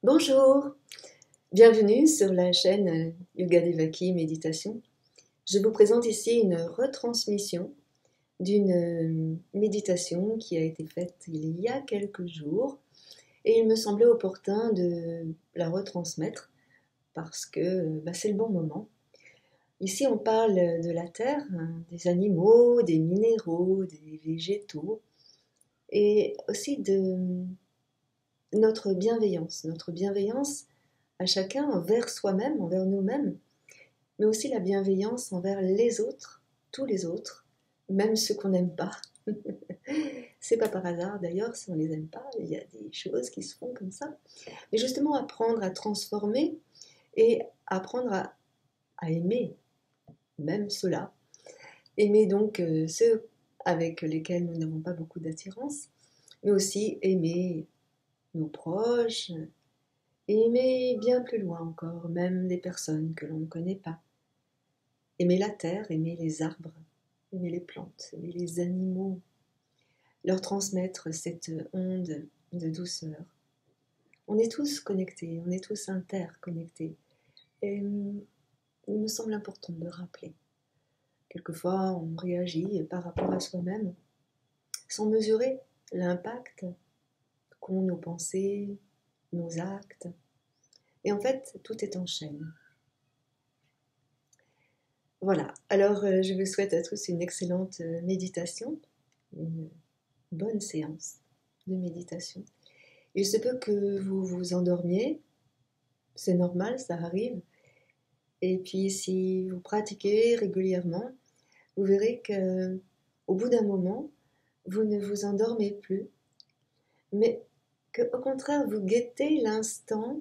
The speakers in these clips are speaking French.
Bonjour, bienvenue sur la chaîne Yoga Devaki Méditation. Je vous présente ici une retransmission d'une méditation qui a été faite il y a quelques jours et il me semblait opportun de la retransmettre parce que c'est le bon moment. Ici on parle de la terre, des animaux, des minéraux, des végétaux et aussi de notre bienveillance à chacun envers soi-même, envers nous-mêmes, mais aussi la bienveillance envers les autres, tous les autres, même ceux qu'on n'aime pas. C'est pas par hasard d'ailleurs si on les aime pas, il y a des choses qui se font comme ça. Mais justement apprendre à transformer et apprendre à aimer, même ceux-là. Aimer donc ceux avec lesquels nous n'avons pas beaucoup d'attirance, mais aussi aimer nos proches, et aimer bien plus loin encore, même des personnes que l'on ne connaît pas. Aimer la terre, aimer les arbres, aimer les plantes, aimer les animaux, leur transmettre cette onde de douceur. On est tous connectés, on est tous interconnectés. Et il me semble important de le rappeler. Quelquefois, on réagit par rapport à soi-même sans mesurer l'impact qu'ont nos pensées, nos actes. Et en fait, tout est en chaîne. Voilà, alors je vous souhaite à tous une excellente méditation, une bonne séance de méditation. Il se peut que vous vous endormiez, c'est normal, ça arrive. Et puis si vous pratiquez régulièrement, vous verrez que au bout d'un moment, vous ne vous endormez plus, mais que au contraire vous guettez l'instant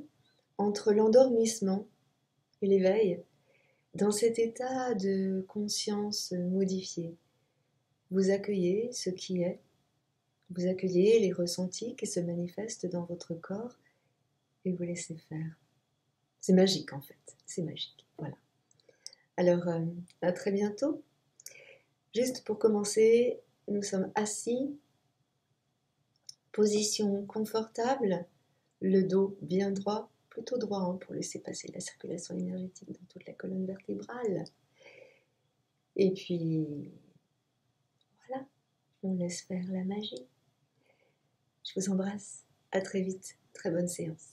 entre l'endormissement et l'éveil, dans cet état de conscience modifié. Vous accueillez ce qui est, vous accueillez les ressentis qui se manifestent dans votre corps et vous laissez faire. C'est magique en fait, c'est magique. Voilà. Alors, à très bientôt. Juste pour commencer, nous sommes assis, position confortable, le dos bien droit, plutôt droit pour laisser passer la circulation énergétique dans toute la colonne vertébrale. Et puis, voilà, on laisse faire la magie. Je vous embrasse, à très vite, très bonne séance.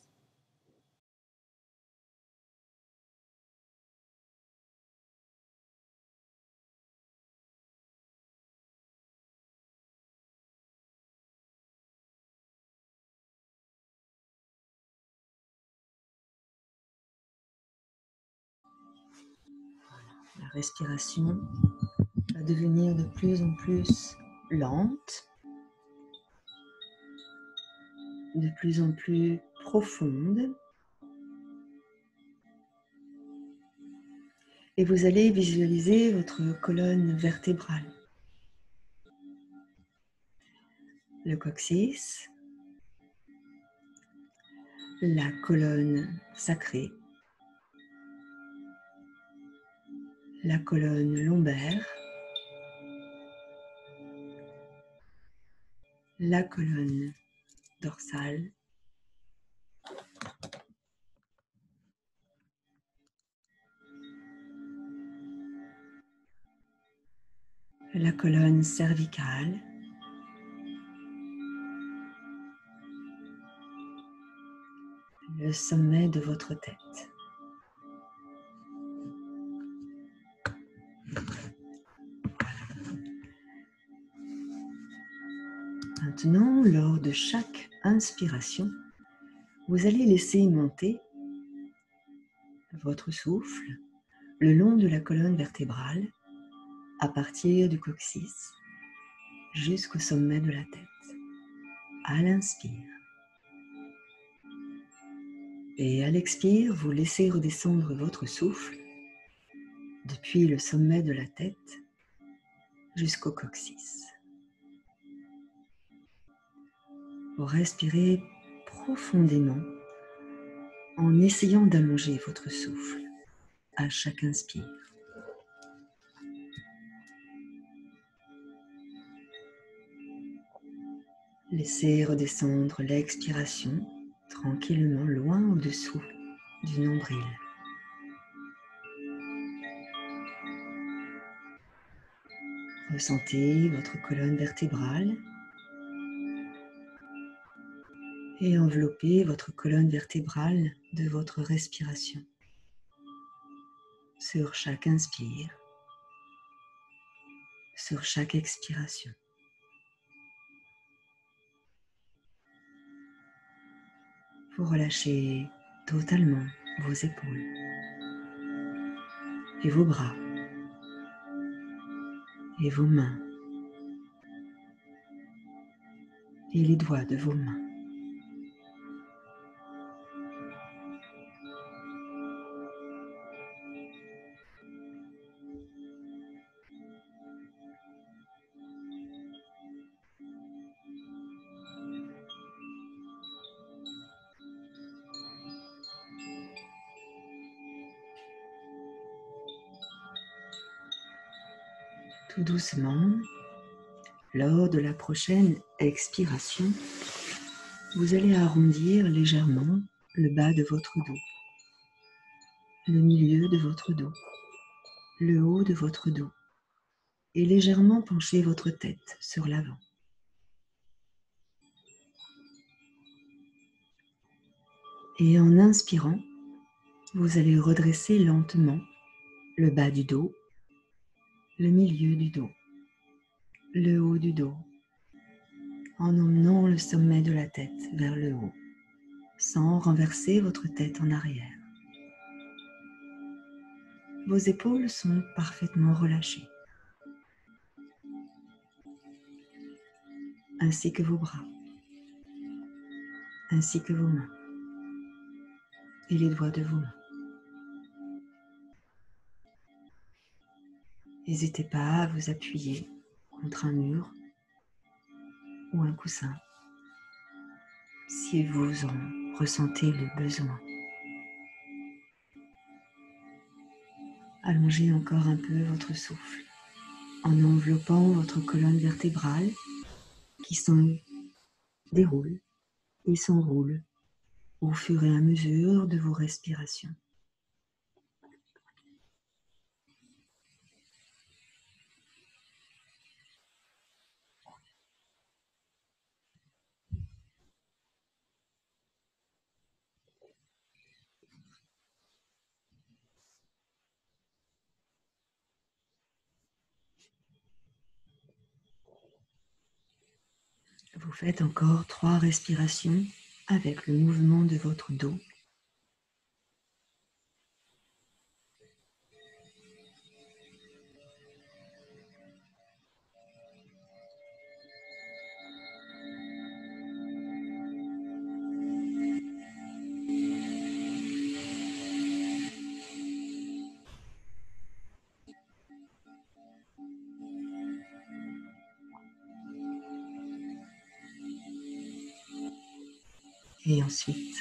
La respiration va devenir de plus en plus lente, de plus en plus profonde. Et vous allez visualiser votre colonne vertébrale. Le coccyx, la colonne sacrée, la colonne lombaire, la colonne dorsale, la colonne cervicale, le sommet de votre tête. Maintenant, lors de chaque inspiration, vous allez laisser monter votre souffle le long de la colonne vertébrale à partir du coccyx jusqu'au sommet de la tête. À l'inspire. Et à l'expire, vous laissez redescendre votre souffle depuis le sommet de la tête jusqu'au coccyx. Vous respirez profondément en essayant d'allonger votre souffle à chaque inspire. Laissez redescendre l'expiration tranquillement loin au-dessous du nombril. Ressentez votre colonne vertébrale et enveloppez votre colonne vertébrale de votre respiration. Sur chaque inspire, sur chaque expiration. Vous relâchez totalement vos épaules et vos bras et vos mains et les doigts de vos mains. Tout doucement, lors de la prochaine expiration, vous allez arrondir légèrement le bas de votre dos, le milieu de votre dos, le haut de votre dos et légèrement pencher votre tête sur l'avant. Et en inspirant, vous allez redresser lentement le bas du dos, le milieu du dos, le haut du dos, en emmenant le sommet de la tête vers le haut, sans renverser votre tête en arrière. Vos épaules sont parfaitement relâchées, ainsi que vos bras, ainsi que vos mains et les doigts de vos mains. N'hésitez pas à vous appuyer contre un mur ou un coussin si vous en ressentez le besoin. Allongez encore un peu votre souffle en enveloppant votre colonne vertébrale qui s'en déroule et s'enroule au fur et à mesure de vos respirations. Vous faites encore 3 respirations avec le mouvement de votre dos. Et ensuite,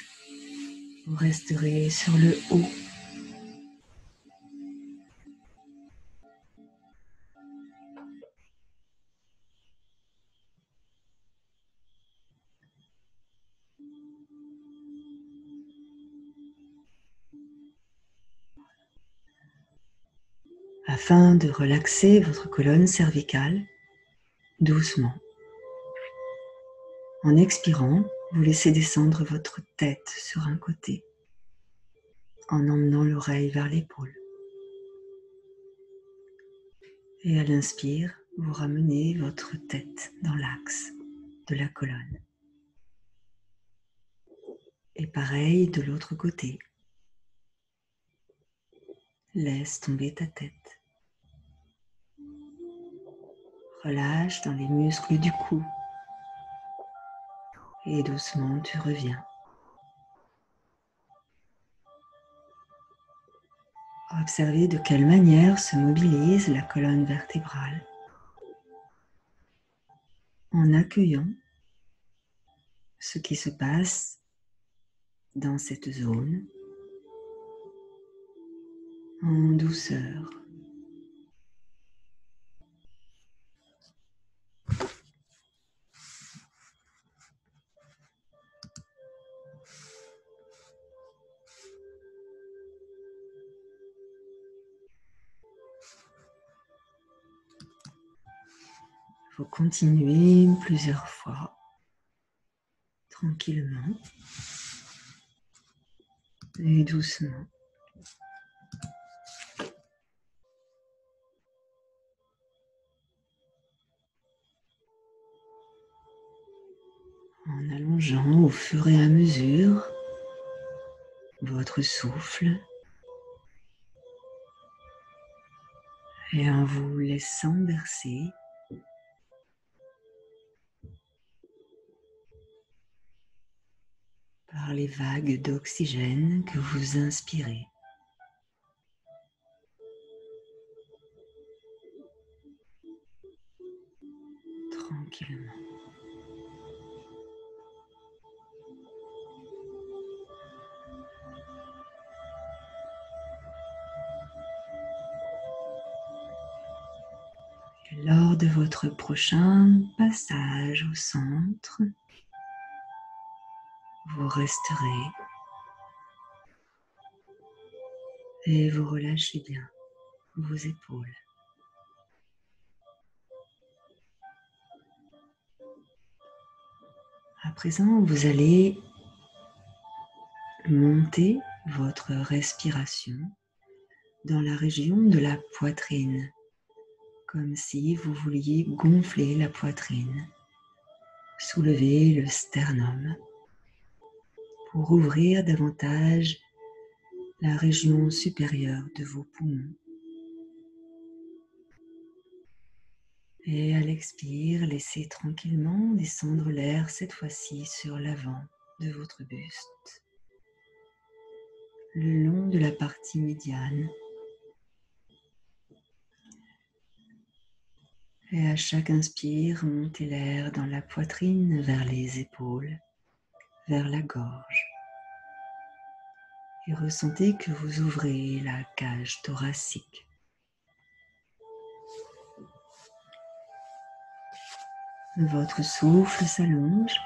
vous resterez sur le haut. Afin de relaxer votre colonne cervicale, doucement. En expirant, vous laissez descendre votre tête sur un côté, en emmenant l'oreille vers l'épaule. Et à l'inspire, vous ramenez votre tête dans l'axe de la colonne. Et pareil de l'autre côté. Laisse tomber ta tête. Relâche dans les muscles du cou. Et doucement, tu reviens. Observez de quelle manière se mobilise la colonne vertébrale en accueillant ce qui se passe dans cette zone en douceur. Vous continuez plusieurs fois, tranquillement et doucement. En allongeant au fur et à mesure votre souffle et en vous laissant bercer par les vagues d'oxygène que vous inspirez. Tranquillement. Et lors de votre prochain passage au centre, vous resterez et vous relâchez bien vos épaules. À présent, vous allez monter votre respiration dans la région de la poitrine, comme si vous vouliez gonfler la poitrine, soulever le sternum pour ouvrir davantage la région supérieure de vos poumons. Et à l'expire, laissez tranquillement descendre l'air cette fois-ci sur l'avant de votre buste, le long de la partie médiane. Et à chaque inspire, montez l'air dans la poitrine vers les épaules, vers la gorge. Et ressentez que vous ouvrez la cage thoracique. Votre souffle s'allonge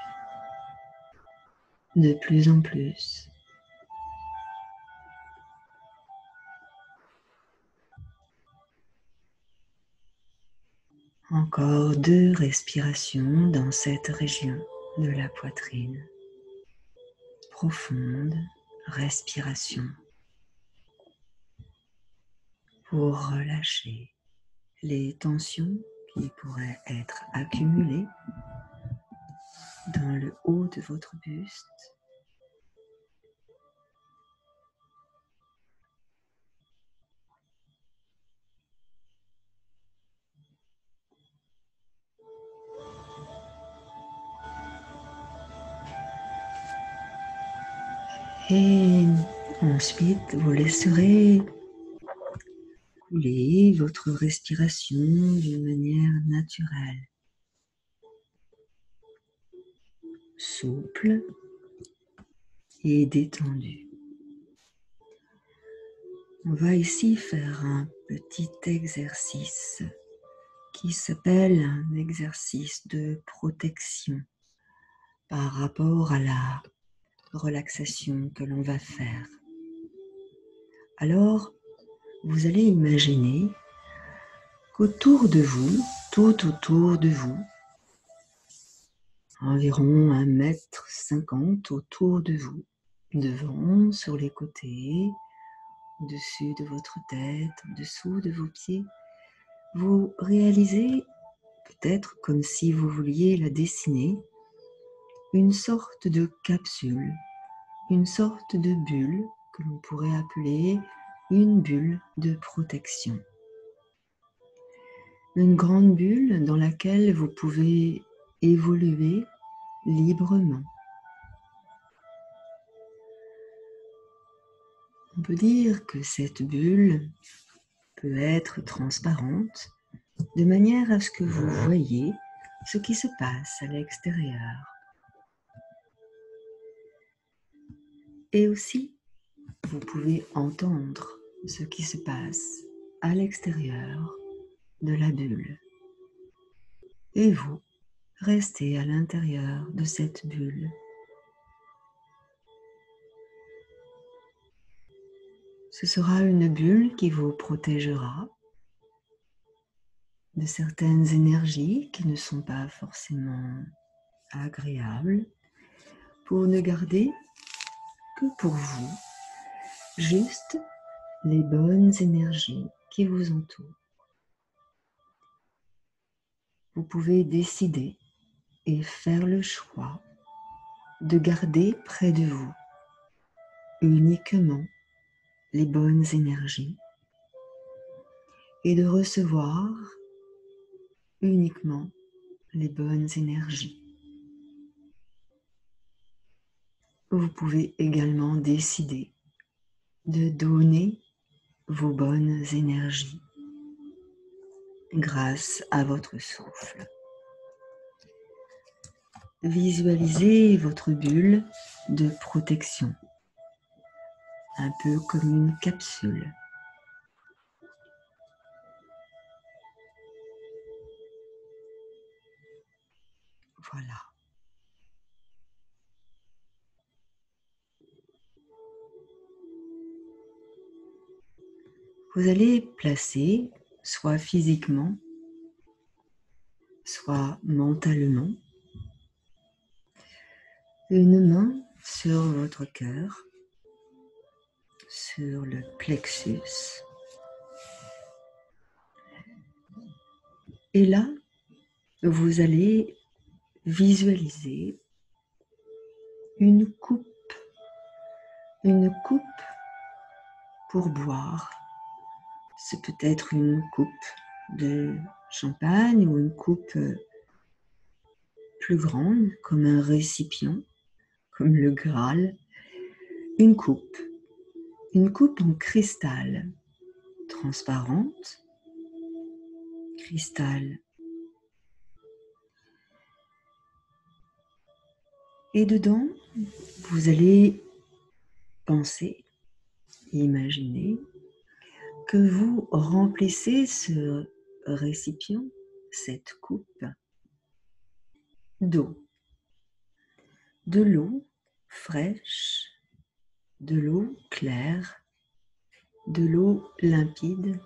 de plus en plus. Encore 2 respirations dans cette région de la poitrine. Profonde respiration pour relâcher les tensions qui pourraient être accumulées dans le haut de votre buste. Et ensuite, vous laisserez couler votre respiration d'une manière naturelle, souple et détendue. On va ici faire un petit exercice qui s'appelle un exercice de protection par rapport à la relaxation que l'on va faire. Alors, vous allez imaginer qu'autour de vous, tout autour de vous, environ 1,50 m autour de vous, devant, sur les côtés, au-dessus de votre tête, en dessous de vos pieds, vous réalisez, peut-être comme si vous vouliez la dessiner, une sorte de capsule, une sorte de bulle que l'on pourrait appeler une bulle de protection. Une grande bulle dans laquelle vous pouvez évoluer librement. On peut dire que cette bulle peut être transparente de manière à ce que vous voyez ce qui se passe à l'extérieur. Et aussi, vous pouvez entendre ce qui se passe à l'extérieur de la bulle. Et vous, restez à l'intérieur de cette bulle. Ce sera une bulle qui vous protégera de certaines énergies qui ne sont pas forcément agréables, pour ne garder que pour vous juste les bonnes énergies qui vous entourent. Vous pouvez décider et faire le choix de garder près de vous uniquement les bonnes énergies et de recevoir uniquement les bonnes énergies. Vous pouvez également décider de donner vos bonnes énergies grâce à votre souffle. Visualisez votre bulle de protection, un peu comme une capsule. Voilà. Vous allez placer, soit physiquement, soit mentalement, une main sur votre cœur, sur le plexus. Et là, vous allez visualiser une coupe pour boire. C'est peut-être une coupe de champagne ou une coupe plus grande, comme un récipient, comme le Graal. Une coupe en cristal, transparente, cristal. Et dedans, vous allez penser, imaginer que vous remplissez ce récipient, cette coupe, d'eau. De l'eau fraîche, de l'eau claire, de l'eau limpide,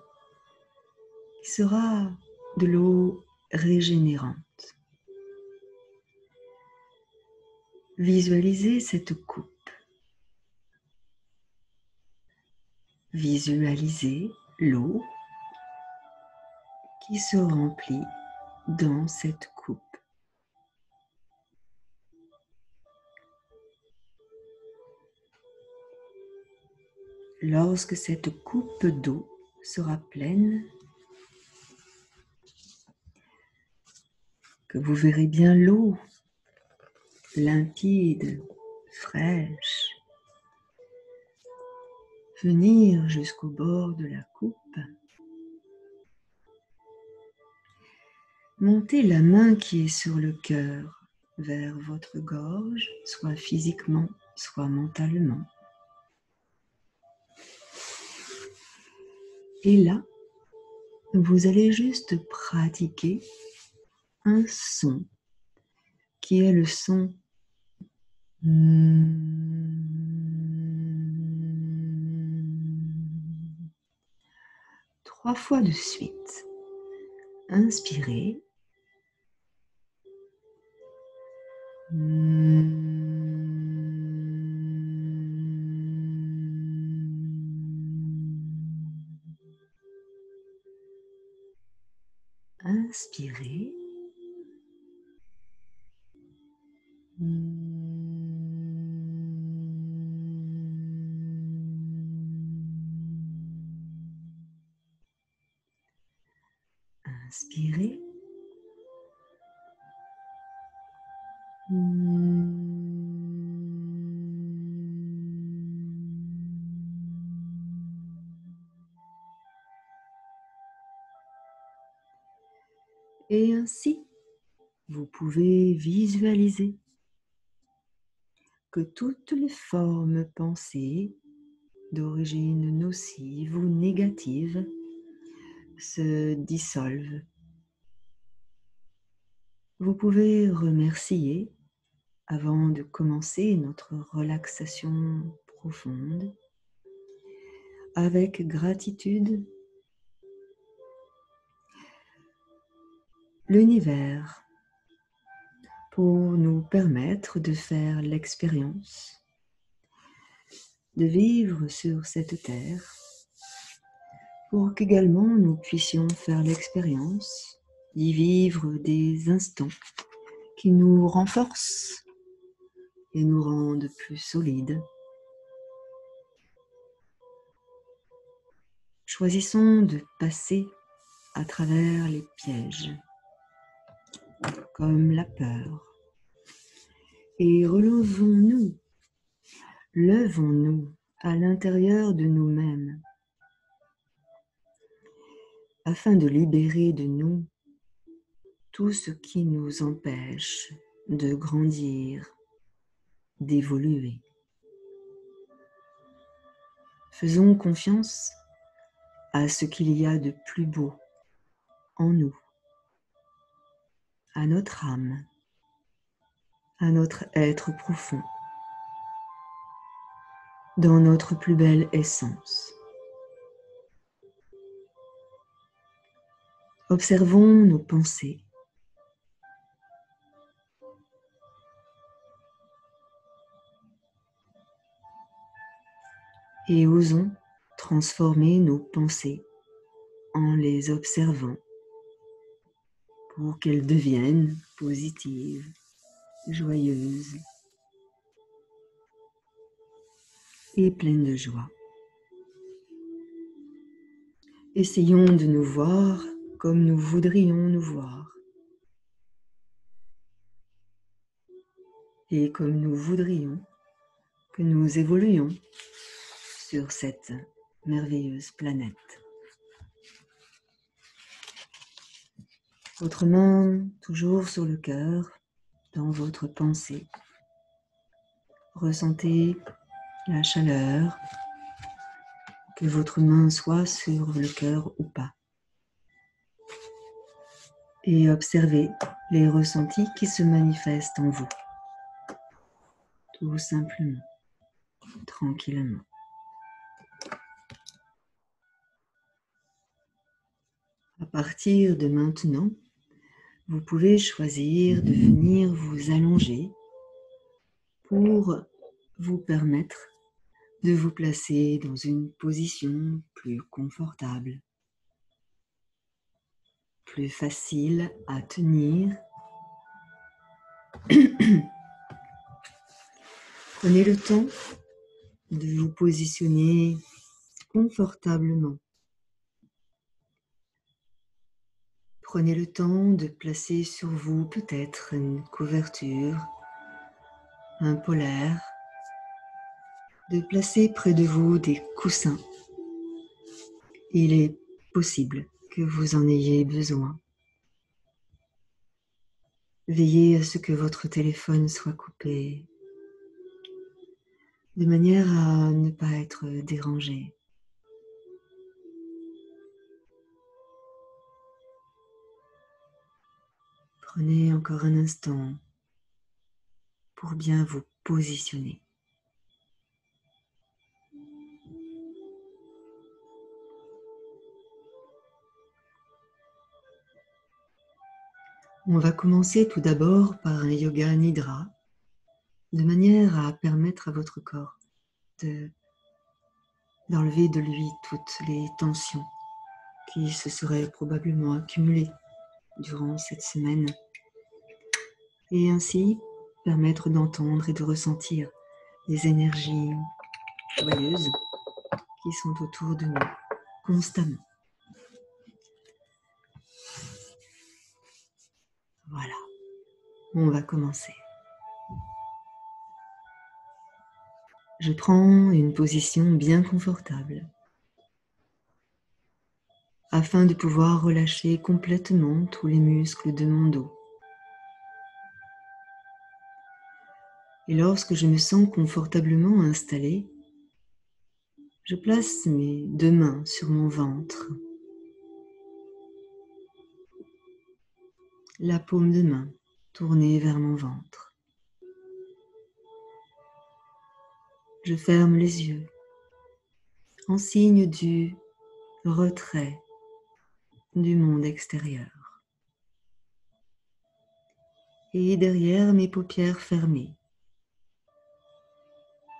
qui sera de l'eau régénérante. Visualisez cette coupe. Visualisez l'eau qui se remplit dans cette coupe. Lorsque cette coupe d'eau sera pleine, que vous verrez bien l'eau limpide, fraîche, venir jusqu'au bord de la coupe, montez la main qui est sur le cœur vers votre gorge, soit physiquement, soit mentalement. Et là, vous allez juste pratiquer un son qui est le son 3 fois de suite. Inspirez. Inspirez. Inspirez. Et ainsi, vous pouvez visualiser que toutes les formes pensées d'origine nocive ou négative se dissolvent. Vous pouvez remercier avant de commencer notre relaxation profonde avec gratitude l'univers pour nous permettre de faire l'expérience, de vivre sur cette terre, pour qu'également nous puissions faire l'expérience d'y vivre des instants qui nous renforcent et nous rendent plus solides. Choisissons de passer à travers les pièges, comme la peur, et levons-nous à l'intérieur de nous-mêmes, afin de libérer de nous tout ce qui nous empêche de grandir, d'évoluer. Faisons confiance à ce qu'il y a de plus beau en nous, à notre âme, à notre être profond, dans notre plus belle essence. Observons nos pensées. Et osons transformer nos pensées en les observant pour qu'elles deviennent positives, joyeuses et pleines de joie. Essayons de nous voir comme nous voudrions nous voir et comme nous voudrions que nous évoluions sur cette merveilleuse planète. Votre main toujours sur le cœur, dans votre pensée. Ressentez la chaleur, que votre main soit sur le cœur ou pas. Et observez les ressentis qui se manifestent en vous. Tout simplement, tranquillement. À partir de maintenant, vous pouvez choisir de venir vous allonger pour vous permettre de vous placer dans une position plus confortable, plus facile à tenir. Prenez le temps de vous positionner confortablement. Prenez le temps de placer sur vous peut-être une couverture, un polaire, de placer près de vous des coussins. Il est possible que vous en ayez besoin. Veillez à ce que votre téléphone soit coupé, de manière à ne pas être dérangé. Prenez encore un instant pour bien vous positionner. On va commencer tout d'abord par un yoga nidra, de manière à permettre à votre corps d'enlever de lui toutes les tensions qui se seraient probablement accumulées durant cette semaine, et ainsi permettre d'entendre et de ressentir les énergies joyeuses qui sont autour de nous constamment. Voilà, on va commencer. Je prends une position bien confortable afin de pouvoir relâcher complètement tous les muscles de mon dos. Et lorsque je me sens confortablement installée, je place mes deux mains sur mon ventre, la paume de main tournée vers mon ventre. Je ferme les yeux en signe du retrait du monde extérieur. et derrière mes paupières fermées,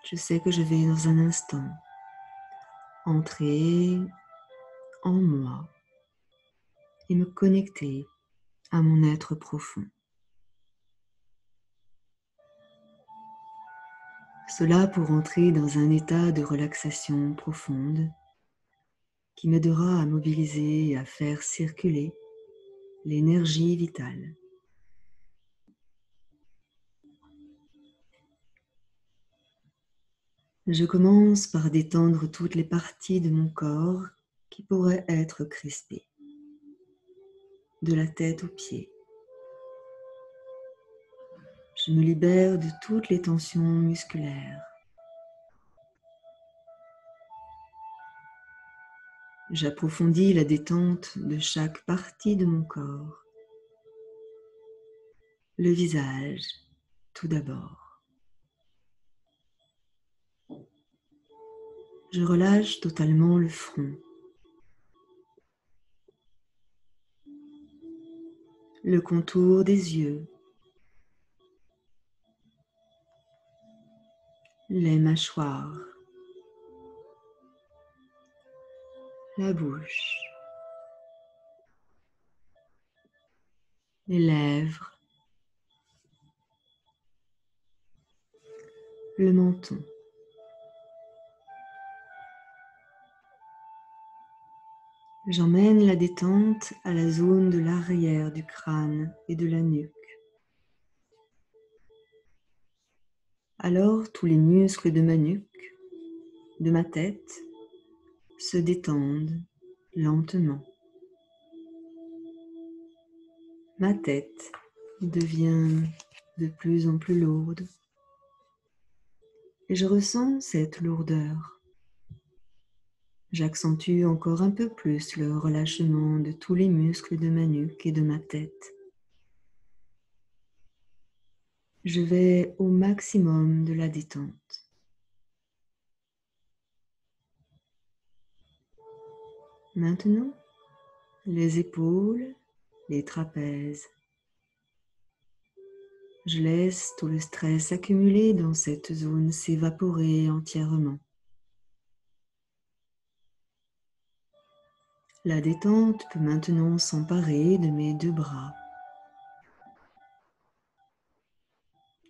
je sais que je vais dans un instant entrer en moi et me connecter à mon être profond. Cela pour entrer dans un état de relaxation profonde qui m'aidera à mobiliser et à faire circuler l'énergie vitale. Je commence par détendre toutes les parties de mon corps qui pourraient être crispées, de la tête aux pieds. Je me libère de toutes les tensions musculaires. J'approfondis la détente de chaque partie de mon corps. Le visage, tout d'abord. Je relâche totalement le front, le contour des yeux, les mâchoires, la bouche, les lèvres, le menton. J'emmène la détente à la zone de l'arrière du crâne et de la nuque. Alors tous les muscles de ma nuque, de ma tête, se détendent lentement. Ma tête devient de plus en plus lourde et je ressens cette lourdeur. J'accentue encore un peu plus le relâchement de tous les muscles de ma nuque et de ma tête. Je vais au maximum de la détente. Maintenant, les épaules, les trapèzes. Je laisse tout le stress accumulé dans cette zone s'évaporer entièrement. La détente peut maintenant s'emparer de mes deux bras,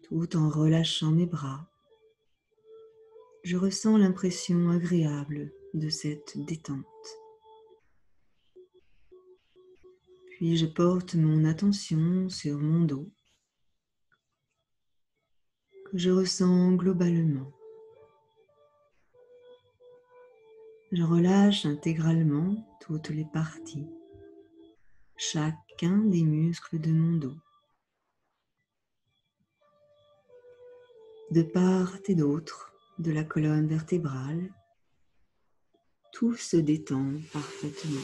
tout en relâchant mes bras. Je ressens l'impression agréable de cette détente. Puis je porte mon attention sur mon dos, que je ressens globalement. Je relâche intégralement toutes les parties, chacun des muscles de mon dos. De part et d'autre de la colonne vertébrale, tout se détend parfaitement.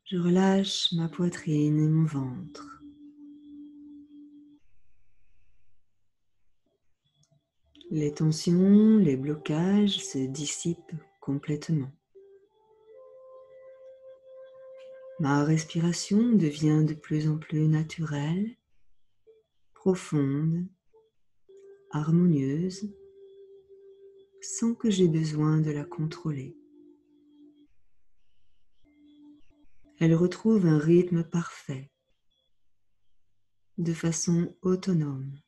Je relâche ma poitrine et mon ventre. Les tensions, les blocages se dissipent complètement. Ma respiration devient de plus en plus naturelle, profonde, harmonieuse, sans que j'aie besoin de la contrôler. Elle retrouve un rythme parfait, de façon autonome.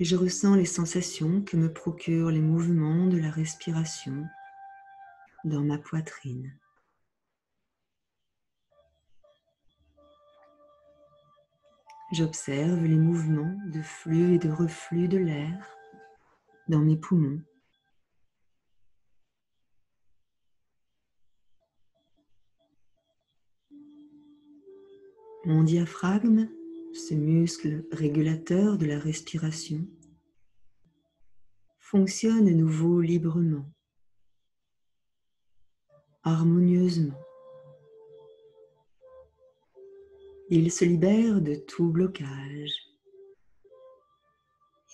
Et je ressens les sensations que me procurent les mouvements de la respiration dans ma poitrine. J'observe les mouvements de flux et de reflux de l'air dans mes poumons. Mon diaphragme, ce muscle régulateur de la respiration, fonctionne à nouveau librement, harmonieusement. Il se libère de tout blocage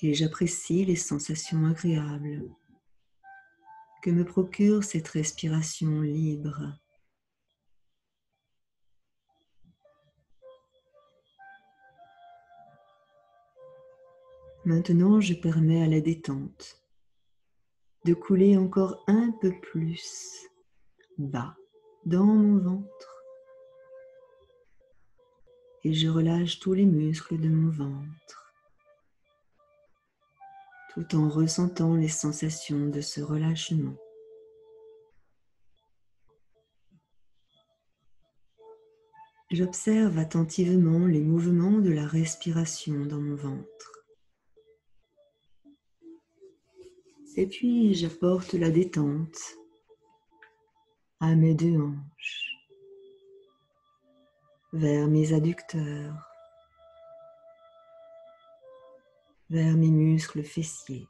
et j'apprécie les sensations agréables que me procure cette respiration libre. Maintenant, je permets à la détente de couler encore un peu plus bas dans mon ventre et je relâche tous les muscles de mon ventre tout en ressentant les sensations de ce relâchement. J'observe attentivement les mouvements de la respiration dans mon ventre. Et puis j'apporte la détente à mes deux hanches, vers mes adducteurs, vers mes muscles fessiers.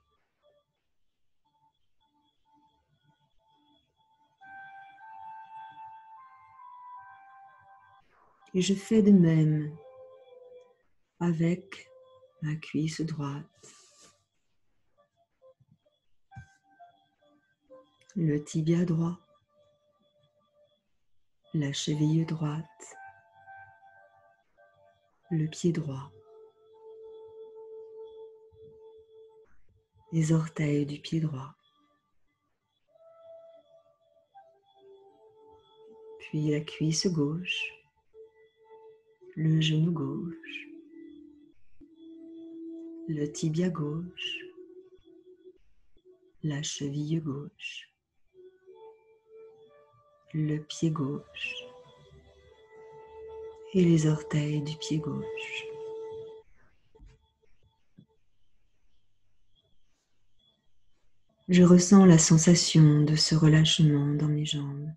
Et je fais de même avec ma cuisse droite, le tibia droit, la cheville droite, le pied droit, les orteils du pied droit, puis la cuisse gauche, le genou gauche, le tibia gauche, la cheville gauche, le pied gauche et les orteils du pied gauche. Je ressens la sensation de ce relâchement dans mes jambes.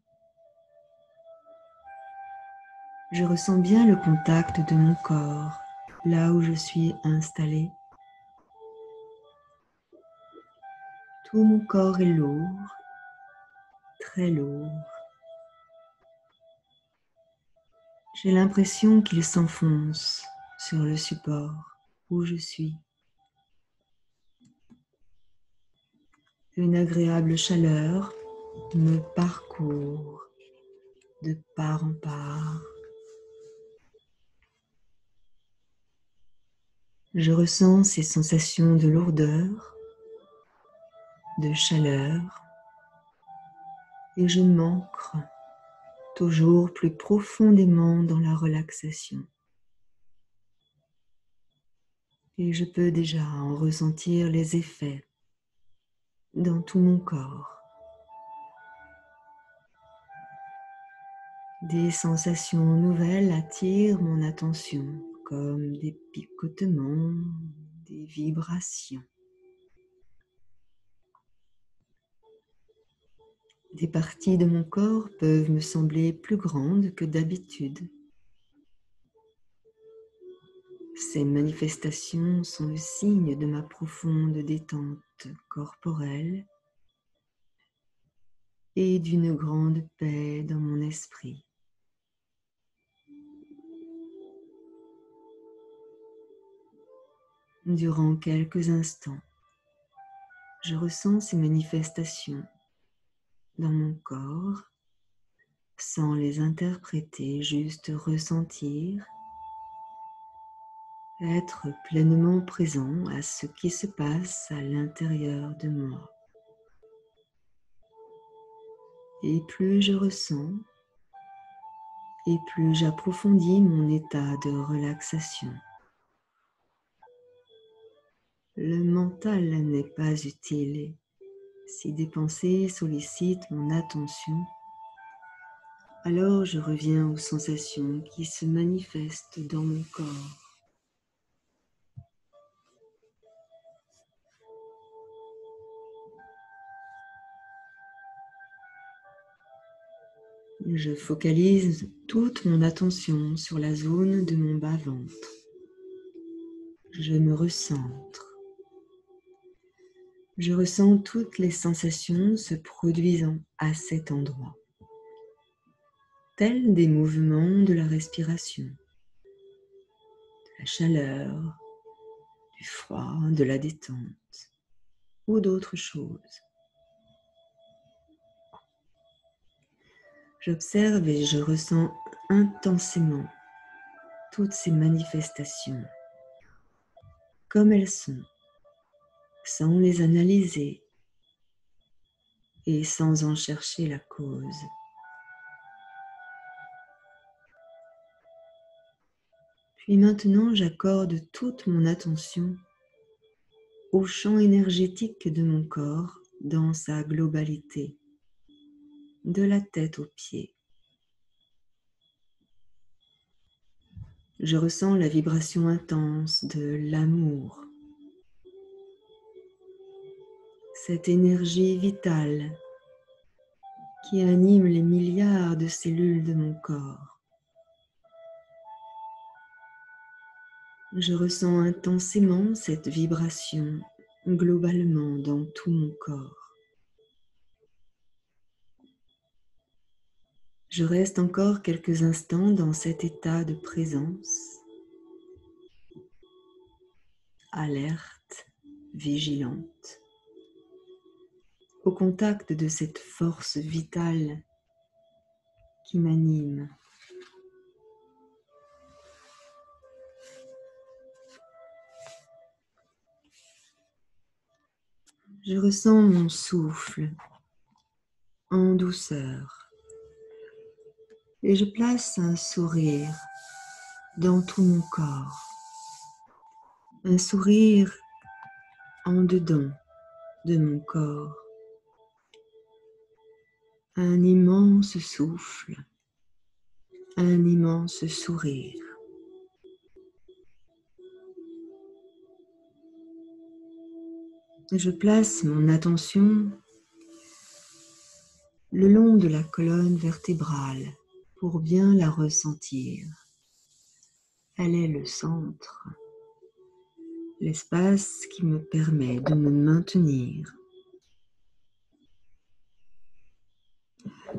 Je ressens bien le contact de mon corps là où je suis installée. Tout mon corps est lourd, très lourd. J'ai l'impression qu'il s'enfonce sur le support où je suis. Une agréable chaleur me parcourt de part en part. Je ressens ces sensations de lourdeur, de chaleur, et je m'ancre toujours plus profondément dans la relaxation. Et je peux déjà en ressentir les effets dans tout mon corps. Des sensations nouvelles attirent mon attention, comme des picotements, des vibrations. Des parties de mon corps peuvent me sembler plus grandes que d'habitude. Ces manifestations sont le signe de ma profonde détente corporelle et d'une grande paix dans mon esprit. Durant quelques instants, je ressens ces manifestations dans mon corps sans les interpréter, juste ressentir, être pleinement présent à ce qui se passe à l'intérieur de moi. Et plus je ressens, et plus j'approfondis mon état de relaxation. Le mental n'est pas utile. Si des pensées sollicitent mon attention, alors je reviens aux sensations qui se manifestent dans mon corps. Je focalise toute mon attention sur la zone de mon bas-ventre. Je me recentre. Je ressens toutes les sensations se produisant à cet endroit, tels des mouvements de la respiration, de la chaleur, du froid, de la détente ou d'autres choses. J'observe et je ressens intensément toutes ces manifestations comme elles sont, sans les analyser et sans en chercher la cause. Puis maintenant, j'accorde toute mon attention au champ énergétique de mon corps dans sa globalité, de la tête aux pieds. Je ressens la vibration intense de l'amour, cette énergie vitale qui anime les milliards de cellules de mon corps. Je ressens intensément cette vibration globalement dans tout mon corps. Je reste encore quelques instants dans cet état de présence, alerte, vigilante, au contact de cette force vitale qui m'anime. Je ressens mon souffle en douceur et je place un sourire dans tout mon corps, un sourire en dedans de mon corps, un immense souffle, un immense sourire. Je place mon attention le long de la colonne vertébrale pour bien la ressentir. Elle est le centre, l'espace qui me permet de me maintenir.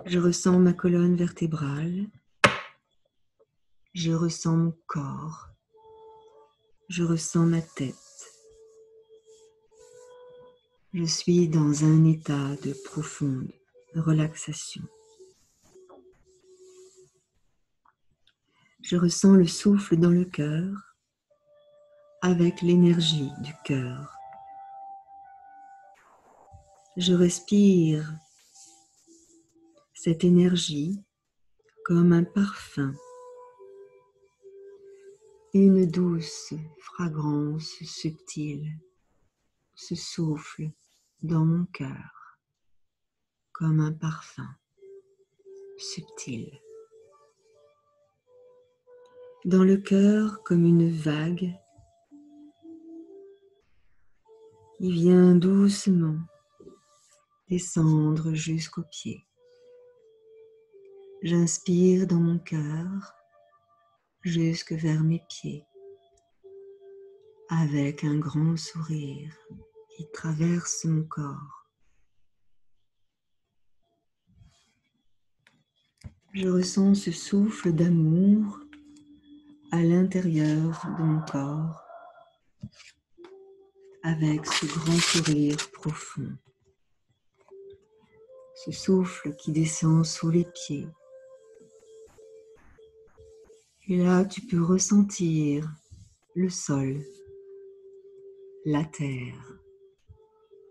Je ressens ma colonne vertébrale, je ressens mon corps, je ressens ma tête. Je suis dans un état de profonde relaxation. Je ressens le souffle dans le cœur avec l'énergie du cœur. Je respire cette énergie comme un parfum, une douce fragrance subtile se souffle dans mon cœur comme un parfum subtil. Dans le cœur comme une vague qui vient doucement descendre jusqu'aux pieds. J'inspire dans mon cœur jusque vers mes pieds avec un grand sourire qui traverse mon corps. Je ressens ce souffle d'amour à l'intérieur de mon corps avec ce grand sourire profond. Ce souffle qui descend sous les pieds. Et là, tu peux ressentir le sol, la terre,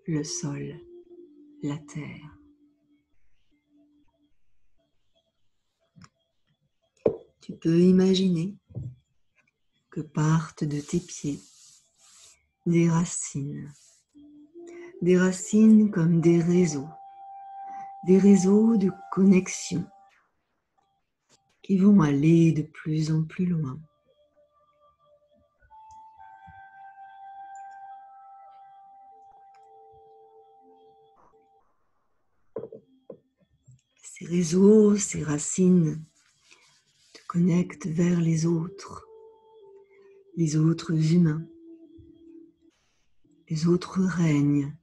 le sol, la terre. Tu peux imaginer que partent de tes pieds des racines comme des réseaux de connexion qui vont aller de plus en plus loin. Ces réseaux, ces racines te connectent vers les autres humains, les autres règnes,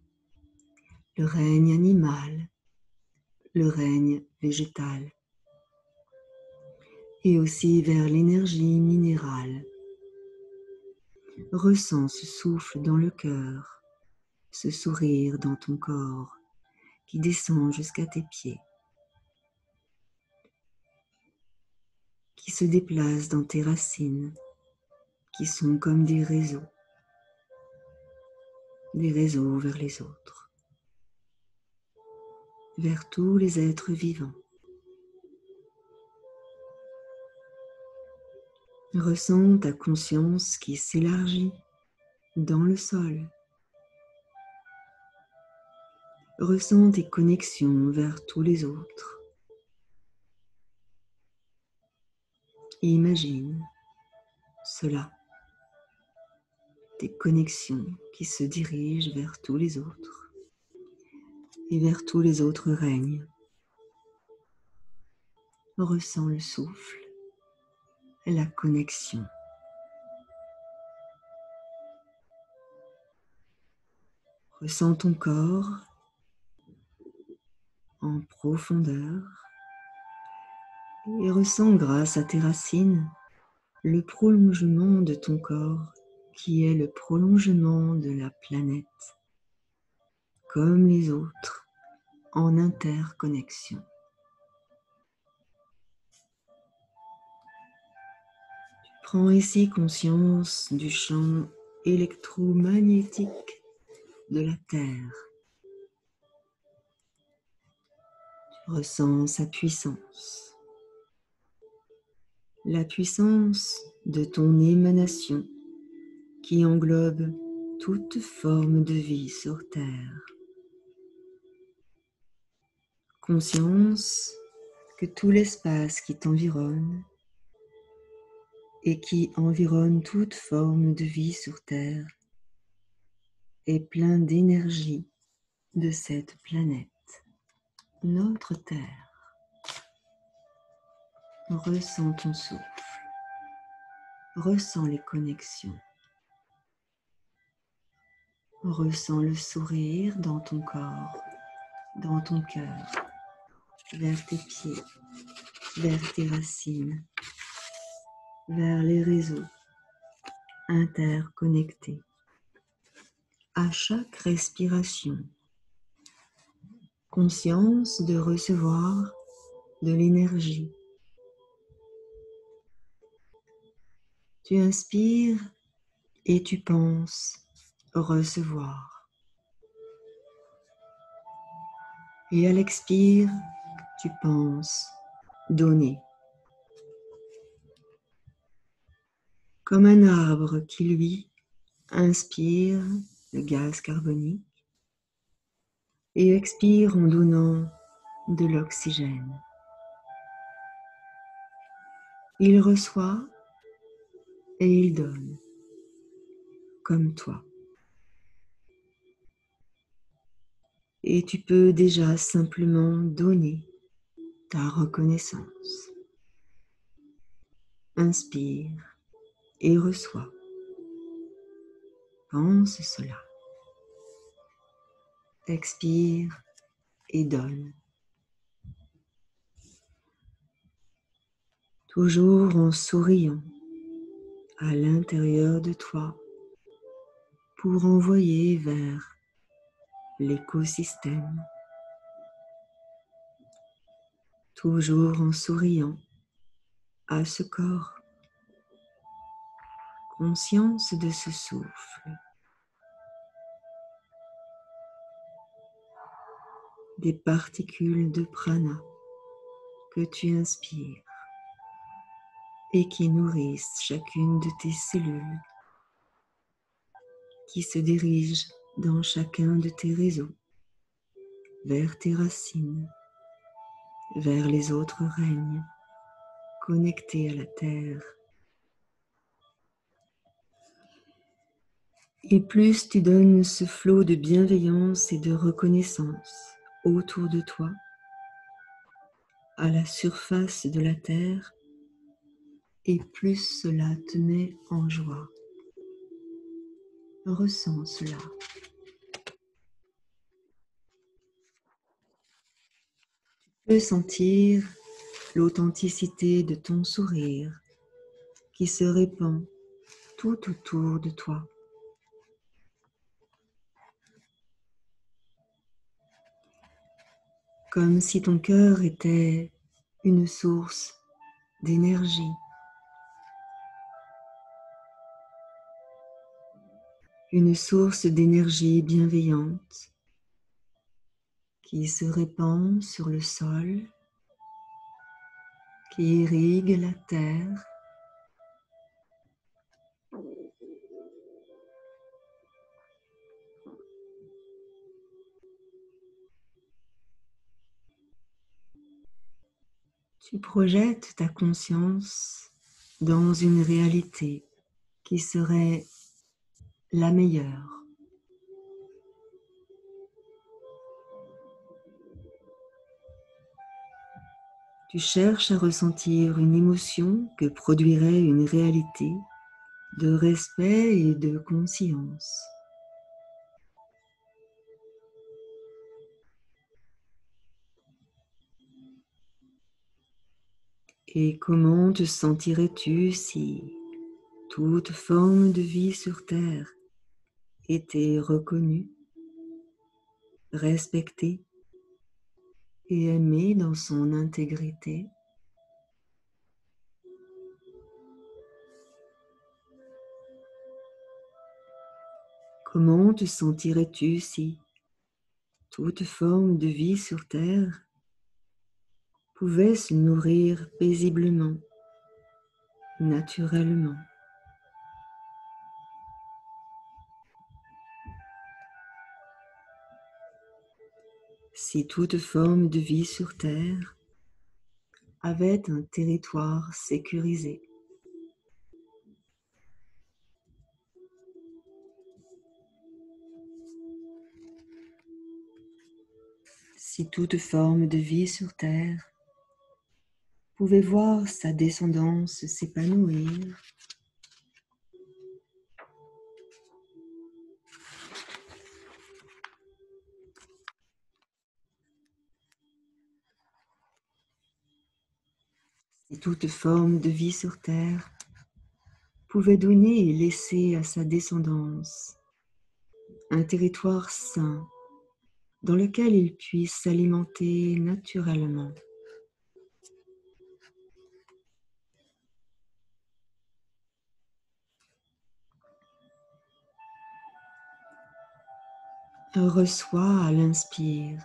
le règne animal, le règne végétal, et aussi vers l'énergie minérale. Ressens ce souffle dans le cœur, ce sourire dans ton corps qui descend jusqu'à tes pieds. se déplace dans tes racines qui sont comme des réseaux vers les autres, vers tous les êtres vivants. Ressens ta conscience qui s'élargit dans le sol. Ressens tes connexions vers tous les autres. Imagine cela, tes connexions qui se dirigent vers tous les autres et vers tous les autres règnes. Ressens le souffle, la connexion. Ressens ton corps en profondeur et ressens grâce à tes racines le prolongement de ton corps qui est le prolongement de la planète, comme les autres, en interconnexion. Tu prends ici conscience du champ électromagnétique de la Terre. Tu ressens sa puissance, la puissance de ton émanation qui englobe toute forme de vie sur Terre. Conscience que tout l'espace qui t'environne et qui environne toute forme de vie sur Terre est plein d'énergie de cette planète, notre Terre. Ressens ton souffle, ressens les connexions, ressens le sourire dans ton corps, dans ton cœur, vers tes pieds, vers tes racines, vers les réseaux interconnectés. À chaque respiration, conscience de recevoir de l'énergie. Tu inspires et tu penses recevoir. Et à l'expire, tu penses donner. Comme un arbre qui, lui, inspire le gaz carbonique et expire en donnant de l'oxygène. Il reçoit et il donne, comme toi. Et tu peux déjà simplement donner ta reconnaissance. Inspire et reçois. Pense cela. Expire et donne. Toujours en souriant à l'intérieur de toi pour envoyer vers l'écosystème. Toujours en souriant à ce corps. Conscience de ce souffle. Des particules de prana que tu inspires et qui nourrissent chacune de tes cellules, qui se dirigent dans chacun de tes réseaux, vers tes racines, vers les autres règnes, connectés à la Terre. Et plus tu donnes ce flot de bienveillance et de reconnaissance autour de toi, à la surface de la Terre, et plus cela te met en joie. Ressens cela. Tu peux sentir l'authenticité de ton sourire qui se répand tout autour de toi. Comme si ton cœur était une source d'énergie une source d'énergie bienveillante qui se répand sur le sol, qui irrigue la terre. Tu projettes ta conscience dans une réalité qui serait la meilleure. Tu cherches à ressentir une émotion que produirait une réalité de respect et de conscience. Et comment te sentirais-tu si toute forme de vie sur Terre était reconnue, respectée et aimée dans son intégrité? Comment te sentirais-tu si toute forme de vie sur Terre pouvait se nourrir paisiblement, naturellement? Si toute forme de vie sur Terre avait un territoire sécurisé? Si toute forme de vie sur Terre pouvait voir sa descendance s'épanouir? Si toute forme de vie sur Terre pouvait donner et laisser à sa descendance un territoire sain dans lequel il puisse s'alimenter naturellement? Reçois à l'inspire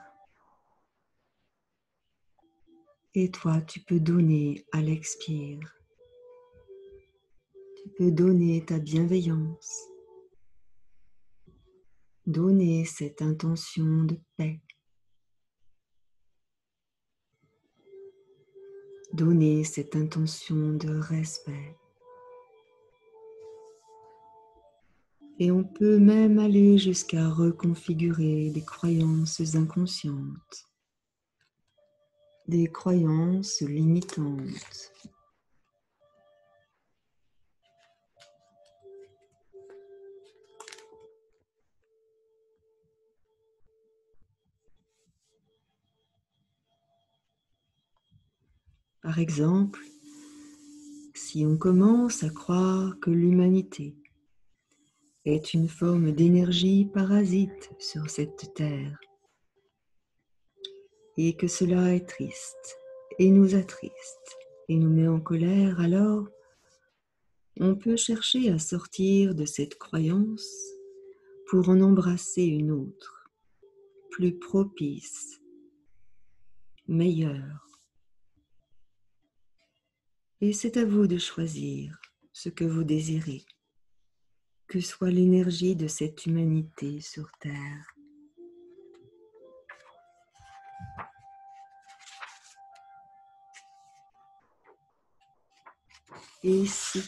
et toi tu peux donner à l'expire. Tu peux donner ta bienveillance, donner cette intention de paix, donner cette intention de respect. Et on peut même aller jusqu'à reconfigurer des croyances inconscientes, des croyances limitantes. Par exemple, si on commence à croire que l'humanité est une forme d'énergie parasite sur cette terre et que cela est triste et nous attriste et nous met en colère, alors on peut chercher à sortir de cette croyance pour en embrasser une autre, plus propice, meilleure. Et c'est à vous de choisir ce que vous désirez, que soit l'énergie de cette humanité sur Terre. Et si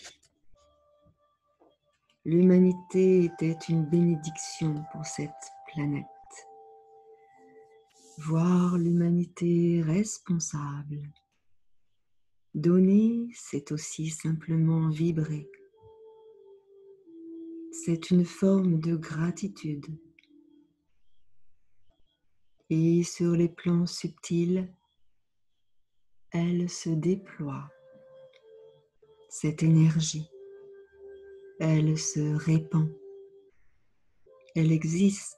l'humanité était une bénédiction pour cette planète, voir l'humanité responsable, donner, c'est aussi simplement vibrer. C'est une forme de gratitude. Et sur les plans subtils, elle se déploie. Cette énergie, elle se répand. Elle existe.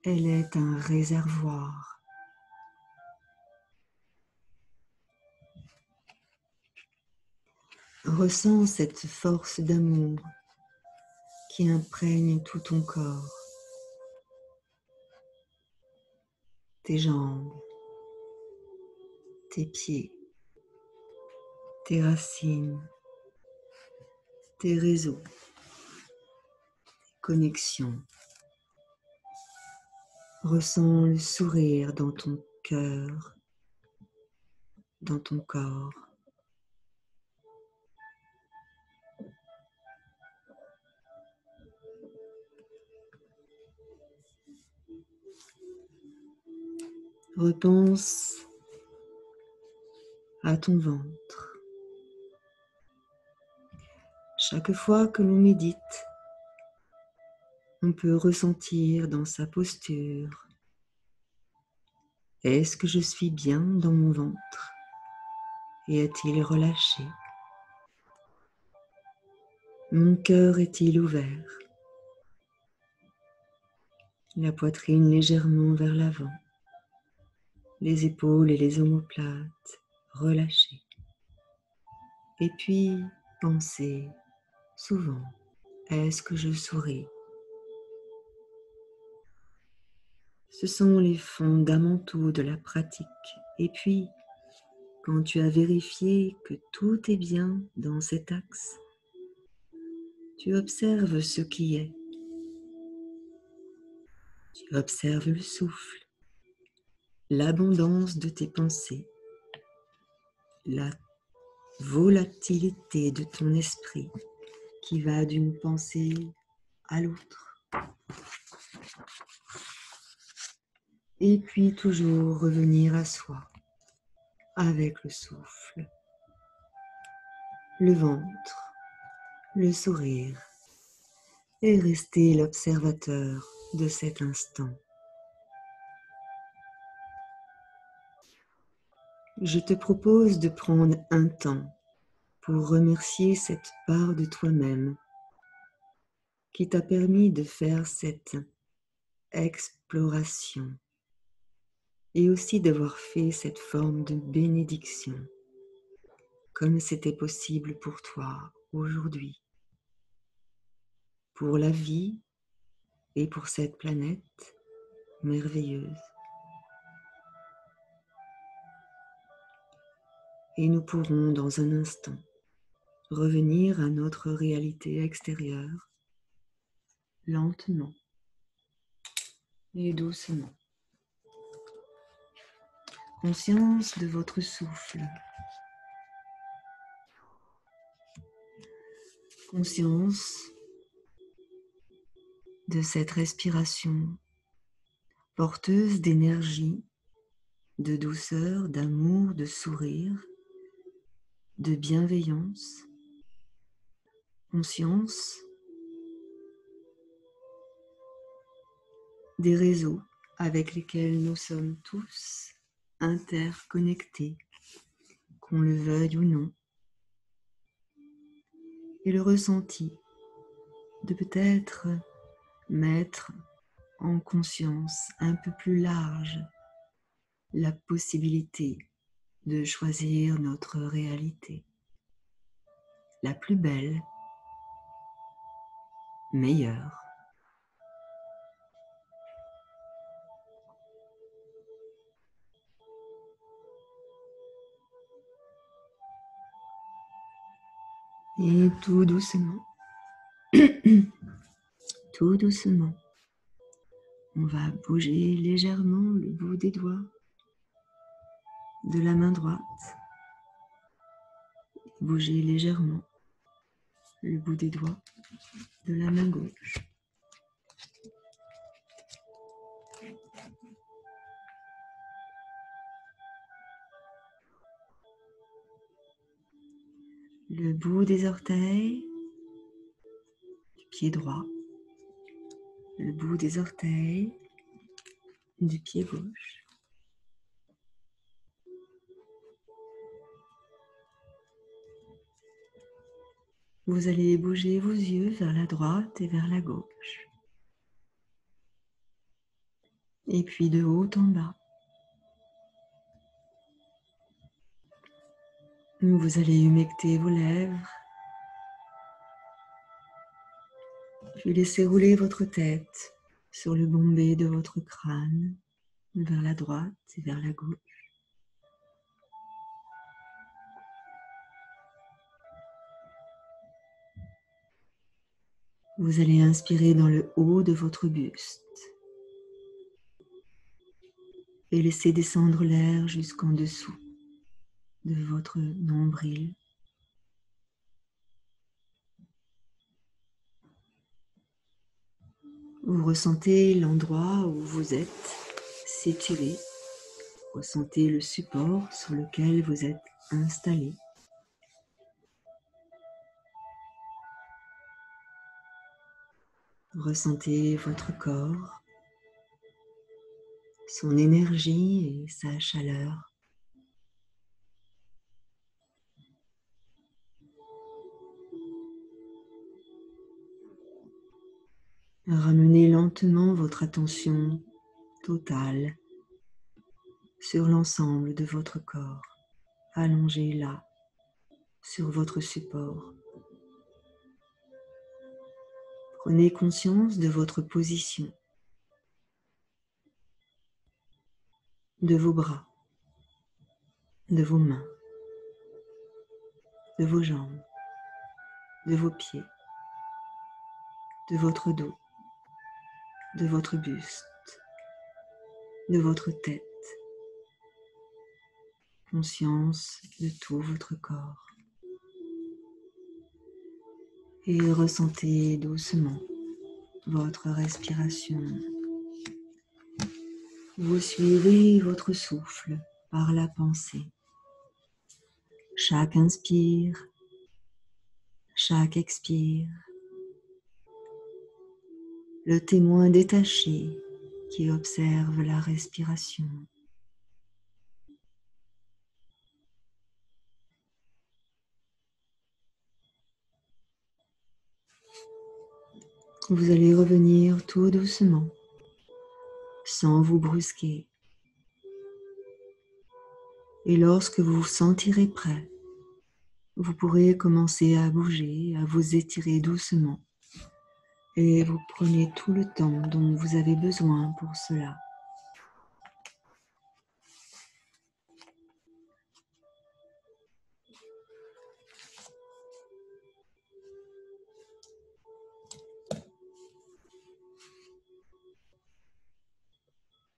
Elle est un réservoir. Ressens cette force d'amour qui imprègne tout ton corps, tes jambes, tes pieds, tes racines, tes réseaux, tes connexions. Ressens le sourire dans ton cœur, dans ton corps. Repense à ton ventre. Chaque fois que l'on médite, on peut ressentir dans sa posture: est-ce que je suis bien dans mon ventre et est-il relâché? Mon cœur est-il ouvert? La poitrine légèrement vers l'avant, les épaules et les omoplates relâchées. Et puis, pensez souvent: est-ce que je souris? Ce sont les fondamentaux de la pratique. Et puis, quand tu as vérifié que tout est bien dans cet axe, tu observes ce qui est. Tu observes le souffle, l'abondance de tes pensées, la volatilité de ton esprit qui va d'une pensée à l'autre. Et puis toujours revenir à soi avec le souffle, le ventre, le sourire, et rester l'observateur de cet instant. Je te propose de prendre un temps pour remercier cette part de toi-même qui t'a permis de faire cette exploration et aussi d'avoir fait cette forme de bénédiction comme c'était possible pour toi aujourd'hui, pour la vie et pour cette planète merveilleuse. Et nous pourrons dans un instant revenir à notre réalité extérieure, lentement et doucement. Conscience de votre souffle. Conscience de cette respiration porteuse d'énergie, de douceur, d'amour, de sourire, de bienveillance. Conscience des réseaux avec lesquels nous sommes tous interconnectés, qu'on le veuille ou non, et le ressenti de peut-être mettre en conscience un peu plus large la possibilité de choisir notre réalité, la plus belle, meilleure. Et tout doucement, tout doucement, on va bouger légèrement le bout des doigts de la main droite, bouger légèrement le bout des doigts de la main gauche. Le bout des orteils du pied droit, le bout des orteils du pied gauche. Vous allez bouger vos yeux vers la droite et vers la gauche. Et puis de haut en bas. Vous allez humecter vos lèvres. Puis laissez rouler votre tête sur le bombé de votre crâne, vers la droite et vers la gauche. Vous allez inspirer dans le haut de votre buste et laisser descendre l'air jusqu'en dessous de votre nombril. Vous ressentez l'endroit où vous êtes situé. Ressentez le support sur lequel vous êtes installé. Ressentez votre corps, son énergie et sa chaleur. Ramenez lentement votre attention totale sur l'ensemble de votre corps, allongé là, sur votre support. Prenez conscience de votre position, de vos bras, de vos mains, de vos jambes, de vos pieds, de votre dos, de votre buste, de votre tête. Conscience de tout votre corps. Et ressentez doucement votre respiration. Vous suivez votre souffle par la pensée. Chaque inspire, chaque expire. Le témoin détaché qui observe la respiration. Vous allez revenir tout doucement, sans vous brusquer. Et lorsque vous vous sentirez prêt, vous pourrez commencer à bouger, à vous étirer doucement. Et vous prenez tout le temps dont vous avez besoin pour cela.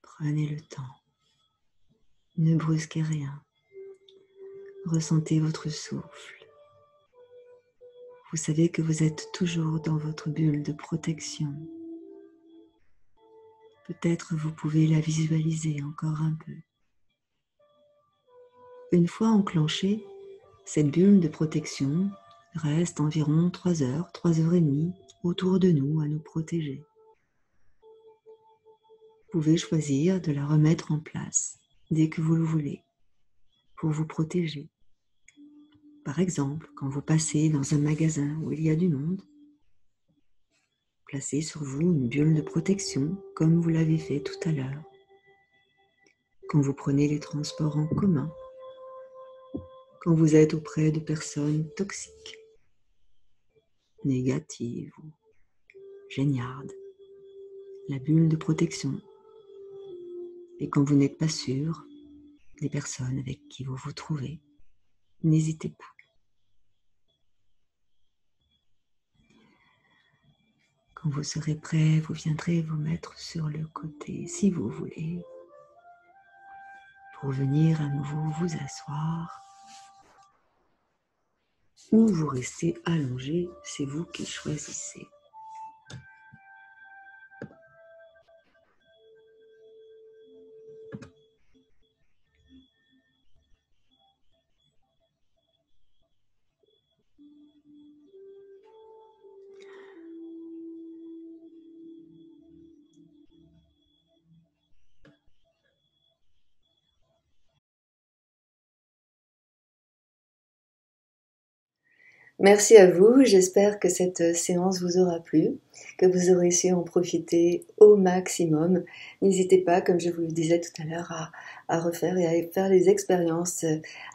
Prenez le temps. Ne brusquez rien. Ressentez votre souffle. Vous savez que vous êtes toujours dans votre bulle de protection. Peut-être vous pouvez la visualiser encore un peu. Une fois enclenchée, cette bulle de protection reste environ 3 heures, 3 heures et demie autour de nous à nous protéger. Vous pouvez choisir de la remettre en place dès que vous le voulez pour vous protéger. Par exemple, quand vous passez dans un magasin où il y a du monde, placez sur vous une bulle de protection comme vous l'avez fait tout à l'heure. Quand vous prenez les transports en commun, quand vous êtes auprès de personnes toxiques, négatives ou géniardes, la bulle de protection. Et quand vous n'êtes pas sûr des personnes avec qui vous vous trouvez, n'hésitez pas. Quand vous serez prêt, vous viendrez vous mettre sur le côté, si vous voulez, pour venir à nouveau vous asseoir. Ou vous restez allongé, c'est vous qui choisissez. Merci à vous, j'espère que cette séance vous aura plu, que vous aurez su en profiter au maximum. N'hésitez pas, comme je vous le disais tout à l'heure, à refaire et à faire les expériences.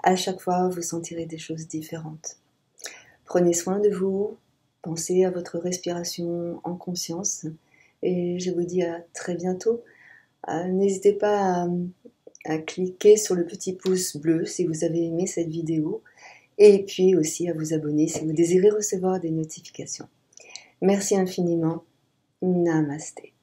À chaque fois, vous sentirez des choses différentes. Prenez soin de vous, Pensez à votre respiration en conscience et je vous dis à très bientôt. N'hésitez pas à cliquer sur le petit pouce bleu si vous avez aimé cette vidéo et puis aussi à vous abonner si vous désirez recevoir des notifications. Merci infiniment. Namasté.